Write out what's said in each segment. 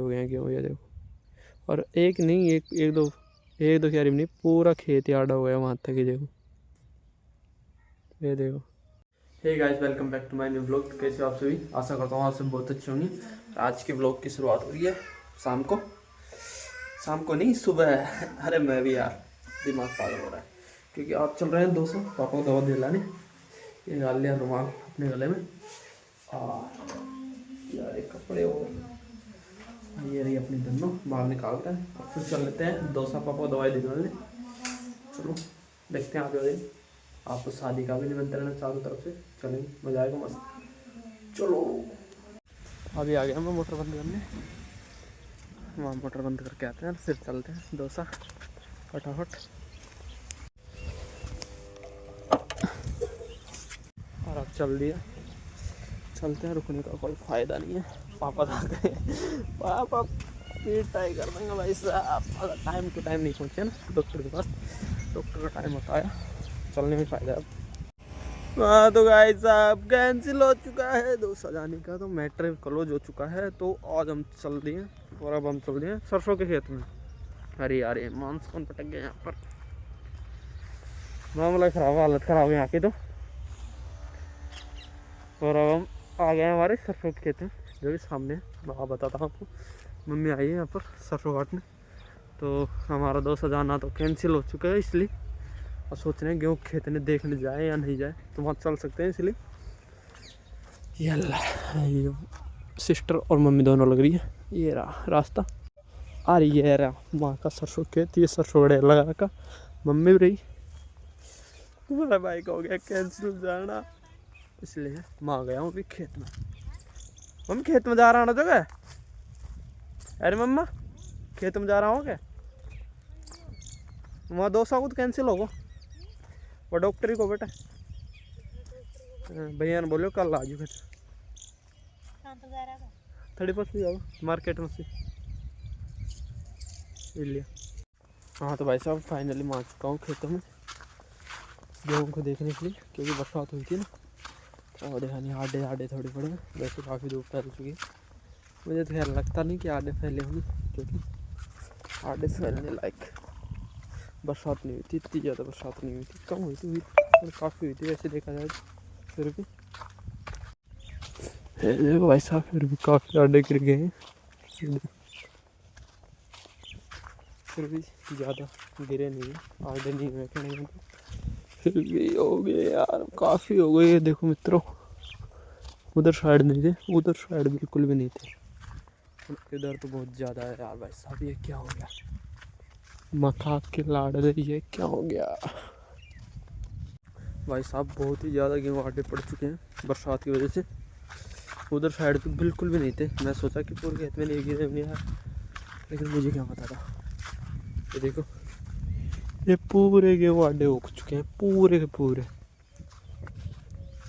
हो गए हैं गेहूँ, ये देखो। और एक नहीं, एक दो क्यारी में नहीं, पूरा खेत ही आड़ा हो गया वहाँ तक ही, देखो ये देखो। Hey guys, welcome back to my new blog. कैसे हो आप सभी? आशा करता हूँ आप सब बहुत अच्छे होंगे। आज के ब्लॉग की शुरुआत हो रही है शाम को नहीं, सुबह है। अरे मैं भी यार दिमाग पागल हो रहा है, क्योंकि आप चल रहे हैं 200 पापा को दवा दिलाने। ये डाल लिया रुमाल अपने गले में, और यार एक कपड़े और ये रही अपनी दोनों बाहर निकालते हैं, और फिर चल लेते हैं डोसा पापा को दवाई दिलाने। चलो देखते हैं आगे दिन। आपको शादी का भी निमंत्रण है चारों तरफ से, चलेंगे, मजा आएगा मस्त। चलो अभी आ गया मैं मोटर बंद करने, वहाँ मोटर बंद करके आते हैं, फिर चलते हैं डोसा फटाफट। और अब चल दिया, चलते हैं, रुकने का कोई फ़ायदा नहीं है। पापा आ गए, पापा पिटाई कर देंगे भाई साहब अगर टाइम टू टाइम नहीं पहुँचे ना डॉक्टर के पास। डॉक्टर का टाइम होता है, चलने में फ़ायदा है। हाँ तो गाइस साहब कैंसिल हो चुका है डोसा जाने का, तो मैटर क्लोज हो चुका है। तो आज हम चल दिए, और अब हम चल दिए सरसों के खेत में। अरे यार ये मांस कौन पटक गया यहाँ पर, मामला खराब, हालत खराब है यहाँ की तो। और अब हम आ गए हमारे सरसों के खेत में, जो भी सामने है। मैं बताता हूँ आपको, मम्मी आई है यहाँ पर सरसों काटने। तो हमारा डोसा जाना तो कैंसिल हो चुका है, इसलिए और सोच रहे हैं गेहूँ खेतने देखने जाए या नहीं जाए, तो वहाँ चल सकते हैं। इसलिए ये सिस्टर और मम्मी दोनों लग रही है, ये रहा रास्ता। आ रही है रहा माँ का सरसों खेत, ये सरसों बड़े लगा रखा। मम्मी भी रही, तुम्हारा बाइक हो गया कैंसिल जाना, इसलिए मैं आ गया हूँ अभी खेत में। मम्मी खेत में जा रहा ना जगह, अरे मम्मा खेत में जा रहा हूँ क्या? वहाँ डोसा को तो कैंसिल होगा, वो डॉक्टर ही को बेटा भैया ने बोलो कल आ जाओ। थोड़ी पास ही जाओ मार्केट में से इसलिए। हाँ तो भाई साहब फाइनली मैं आ चुका हूँ खेतों में गेहूँ को देखने के लिए, क्योंकि बरसात हुई थी ना। और देखा नहीं आडे आडे थोड़े पड़े हैं, वैसे काफ़ी धूप फैल चुकी है। मुझे तो खैर लगता नहीं कि आडे फैले होंगे, क्योंकि आडे फैलने लायक बरसात नहीं हुई थी, इतनी ज़्यादा बरसात नहीं हुई थी, कम हुई थी पर काफ़ी हुई थी वैसे देखा जाए फिर भी। देखो भाई साहब फिर भी काफ़ी आडे गिर गए हैं, फिर भी ज़्यादा गिरे नहीं है, आडे नहीं हुए कहने, फिर भी हो गए यार, काफ़ी हो गए। ये देखो मित्रों, उधर साइड नहीं थे, उधर साइड बिल्कुल भी नहीं थे, इधर तो बहुत ज़्यादा है यार। भाई साहब ये क्या हो गया, मखा के लाड़ रही है, क्या हो गया भाई साहब? बहुत ही ज़्यादा गेहूँ आटे पड़ चुके हैं बरसात की वजह से। उधर साइड पे बिल्कुल भी नहीं थे, मैं सोचा कि पूरे खेत में नहीं गिरे होंगे यार, लेकिन मुझे क्या पता था। ये देखो ये पूरे गेहूँ आटे हो चुके हैं, पूरे के पूरे।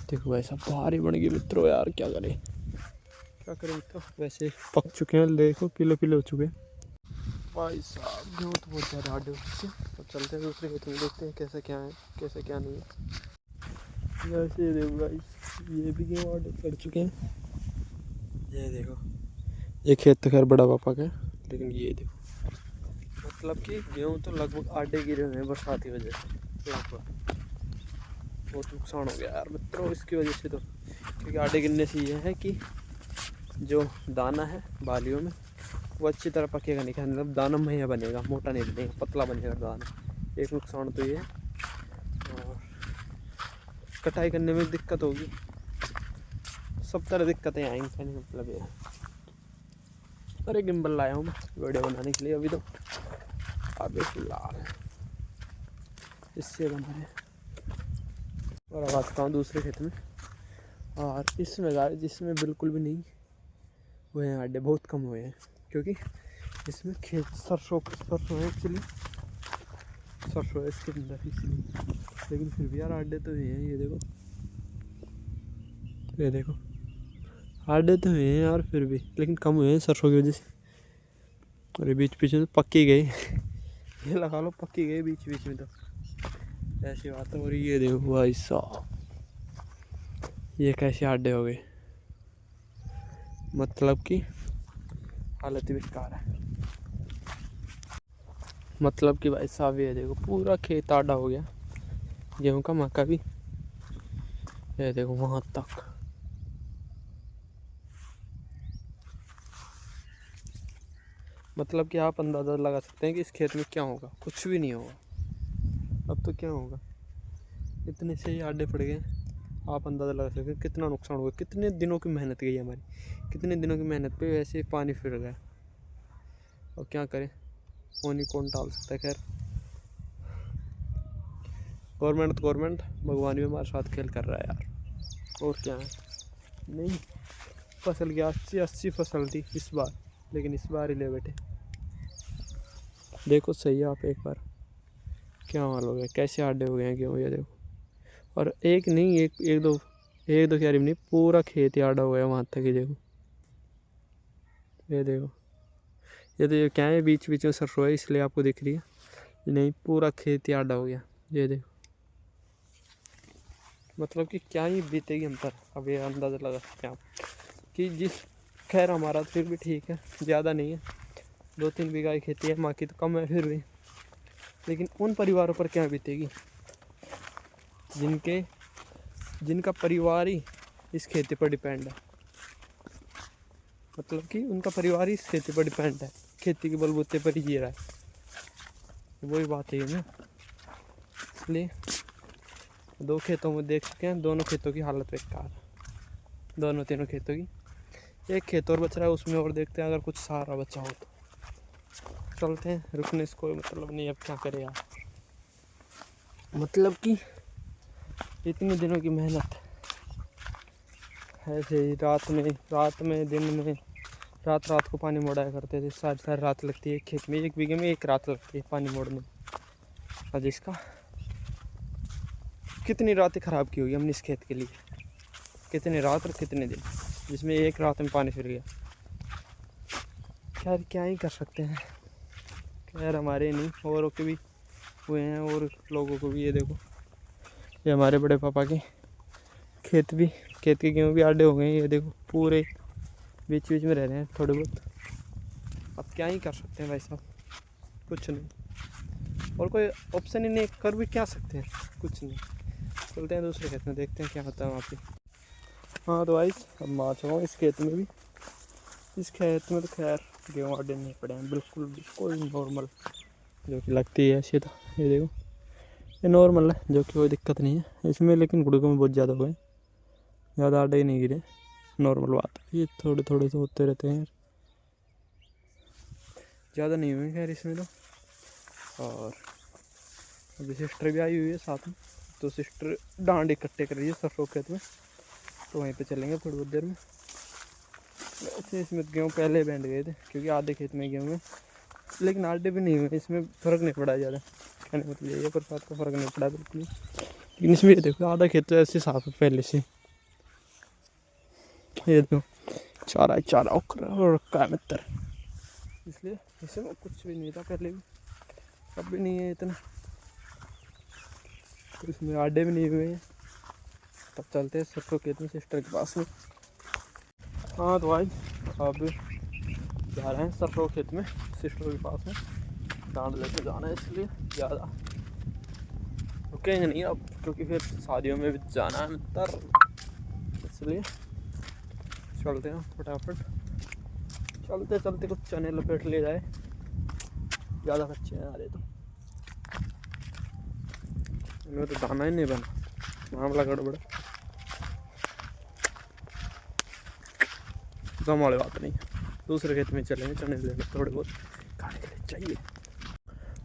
देखो भाई साहब भारी बन गई मित्रों, यार क्या करें मित्रों, वैसे पक चुके हैं, देखो पीले पीले हो चुके हैं भाई साहब। गेहूँ तो बहुत ज़्यादा आटे हो चुके हैं। और चलते हैं दूसरे खेत में, देखते हैं कैसे क्या है कैसे क्या नहीं है। वैसे देखो गाइस ये भी गेहूँ आटे पड़ चुके हैं, ये देखो। ये खेत तो खैर बड़ा पापा का है, लेकिन ये देखो मतलब कि गेहूँ तो लगभग आटे गिरे हुए हैं बरसात की वजह से, लगभग बहुत नुकसान हो गया यार मित्रों इसकी वजह से। तो क्योंकि आटे गिरने से ये है कि जो दाना है बालियों में वो अच्छी तरह पकेगा नहीं, मतलब दाना महिया बनेगा, मोटा नहीं बनेगा, पतला बनेगा दाना। एक नुकसान तो ये है, और कटाई करने में दिक्कत होगी, सब तरह दिक्कतें आएंगी, कहने का मतलब ये है। अरे गिम्बल लाया हूँ मैं वीडियो बनाने के लिए, अभी तो अभी फिलहाल इससे बना है। और अब आ चुका हूँ दूसरे खेत में, और इसमें गाय जिसमें बिल्कुल भी नहीं हुए हैं आडे, बहुत कम हुए हैं, क्योंकि इसमें खेत सरसों है एक्चुअली, सरसों है इसके अंदर इसलिए। लेकिन फिर भी यार आडे तो हुए हैं, ये देखो आडे तो हुए हैं यार फिर भी, लेकिन कम हुए हैं सरसों की वजह से। अरे बीच बीच में पक्की गई ये लगा लो पक्की गई बीच बीच में, तो ऐसी बात है। और ये देखो भाई साहब ये कैसे आडे हो गए, मतलब कि हालत ही बेकार है। मतलब कि भाई साहब ये देखो पूरा खेत आड़ा हो गया, गेहूं का, मक्का भी, ये देखो वहां तक। मतलब कि आप अंदाज़ा लगा सकते हैं कि इस खेत में क्या होगा, कुछ भी नहीं होगा। अब तो क्या होगा, इतने से ही आडे पड़ गए, आप अंदाज़ा लगा सकते हैं कितना नुकसान होगा। कितने दिनों की मेहनत गई हमारी, कितने दिनों की मेहनत पे वैसे ही पानी फिर गया। अब क्या करें, पानी कौन डाल सकता है। खैर गवर्नमेंट तो गवर्नमेंट, भगवान भी हमारे साथ खेल कर रहा है यार, और क्या है। नहीं, फसल की अच्छी फसल थी इस बार, लेकिन इस बार ही ले बैठे। देखो सही है आप एक बार, क्या हाल हो गया, कैसे आडे हो गए हैं गेहूँ, ये देखो। और एक नहीं, एक दो क्यारी में नहीं, पूरा खेत ही आड़ा हो गया वहाँ तक ही। देखो ये देखो, ये तो ये क्या है, बीच बीच में सरसों है इसलिए आपको दिख रही है, नहीं पूरा खेत ही आड़ा हो गया। ये देखो, मतलब कि क्या ही बीतेगी हम पर, अब ये अंदाज़ा लगा सकते हैं आप कि जिस, खैर हमारा फिर भी ठीक है, ज़्यादा नहीं है, 2-3 बीघा की खेती है, माँ की तो कम है फिर भी। लेकिन उन परिवारों पर क्या बीतेगी जिनका परिवार ही इस खेती पर डिपेंड है। मतलब कि उनका परिवार ही इस खेती पर डिपेंड है, खेती के बलबूते पर ही जी रहा है। वही बात है ना, इसलिए 2 खेतों में देख चुके हैं, दोनों खेतों की हालत बेकार है, दोनों तीनों खेतों की। एक खेत और बच रहा है, उसमें और देखते हैं अगर कुछ सहारा बचा हो तो चलते हैं। रुकने से कोई मतलब नहीं, अब क्या करें यार। मतलब कि इतने दिनों की मेहनत ऐसे ही रात में दिन में, रात को पानी मोड़ाया करते थे, सारी रात लगती है एक खेत में, 1 बीघे में 1 रात लगती है पानी मोड़ने में। और जिसका कितनी रातें ख़राब की होगी हमने इस खेत के लिए, कितने रात और कितने दिन, जिसमें 1 रात में पानी फिर गया। खैर क्या ही कर सकते हैं। खैर हमारे नहीं, औरों के भी हुए हैं, और लोगों को भी। ये देखो, ये हमारे बड़े पापा के खेत के गेहूँ भी आडे हो गए हैं। ये देखो पूरे बीच में रह रहे हैं थोड़े बहुत। अब क्या ही कर सकते हैं भाई साहब, कुछ नहीं, और कोई ऑप्शन ही नहीं, कर भी क्या सकते हैं, कुछ नहीं। चलते हैं दूसरे खेत में, देखते हैं क्या होता है वहाँ पे। हाँ तो भाई अब मैं आ चुका हूँ इस खेत में भी। इस खेत में तो खैर गेहूँ आडे नहीं पड़े हैं, बिल्कुल नॉर्मल जो कि लगती है ऐसी। तो ये देखो, ये नॉर्मल है, जो कि कोई दिक्कत नहीं है इसमें, लेकिन गुड़कों में बहुत ज़्यादा हो गए, ज़्यादा आडे ही नहीं गिरे, नॉर्मल बात है। ये थोड़े थोड़े तो होते रहते हैं, ज़्यादा नहीं हुए खैर इसमें तो। और अभी सिस्टर भी आई हुई है साथ में, तो सिस्टर डांड इकट्ठे कर रही है सरसों खेत में, तो वहीं पे चलेंगे थोड़ी बहुत देर में। वैसे इसमें गेहूँ पहले बैंड गए थे, क्योंकि आधे खेत में गेहूँ है, लेकिन आडे भी नहीं हुए, इसमें फ़र्क नहीं पड़ा ज़्यादा। कहने मतलब ये बरसात का फ़र्क नहीं पड़ा बिल्कुल। लेकिन इसमें ये देखो, आधा खेत तो ऐसे साफ है पहले से। ये देखो चारा रखा है मित्र, इसलिए इसमें कुछ भी नहीं था पहले भी, अब भी नहीं है इतना, तो इसमें आडे भी नहीं हुए हैं। तब चलते हैं सरसों खेत में सिस्टर के पास में। हाँ तो भाई अब जा रहे हैं सरसों खेत में सिस्टर के पास में, डांड लेके जाना है, इसलिए ज़्यादा रुकेंगे नहीं अब, क्योंकि फिर शादियों में भी जाना है मित्र, इसलिए चलते हैं फटाफट। चलते चलते कुछ चने लपेट ले जाए, ज़्यादा कच्चे हैं अरे, तो इनमें तो दाना ही नहीं बना, मामला गड़बड़। गम वाली बात नहीं, दूसरे खेत में चलेंगे, चने लेने थोड़े बहुत खाने के लिए चाहिए।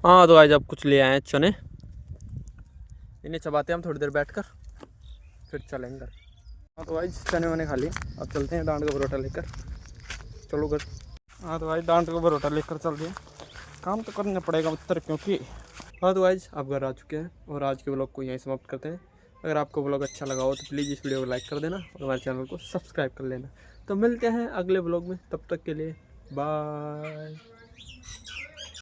हाँ तो आज अब कुछ ले आए हैं चने, इन्हें चबाते हम थोड़ी देर बैठकर, फिर चलेंगे घर। हाँ तो भाई चने वने खा लिए, अब चलते हैं डांड का परोठा लेकर, चलो घर। हाँ तो भाई डांड का परोठा लेकर चल रहे हैं, काम तो करना पड़ेगा उत्तर, क्योंकि हाँ तो आज आप घर आ चुके हैं, और आज के ब्लॉग को यहीं समाप्त करते हैं। अगर आपको ब्लॉग अच्छा लगा हो तो प्लीज़ इस वीडियो को लाइक कर देना, और हमारे चैनल को सब्सक्राइब कर लेना। तो मिलते हैं अगले ब्लॉग में, तब तक के लिए बाय।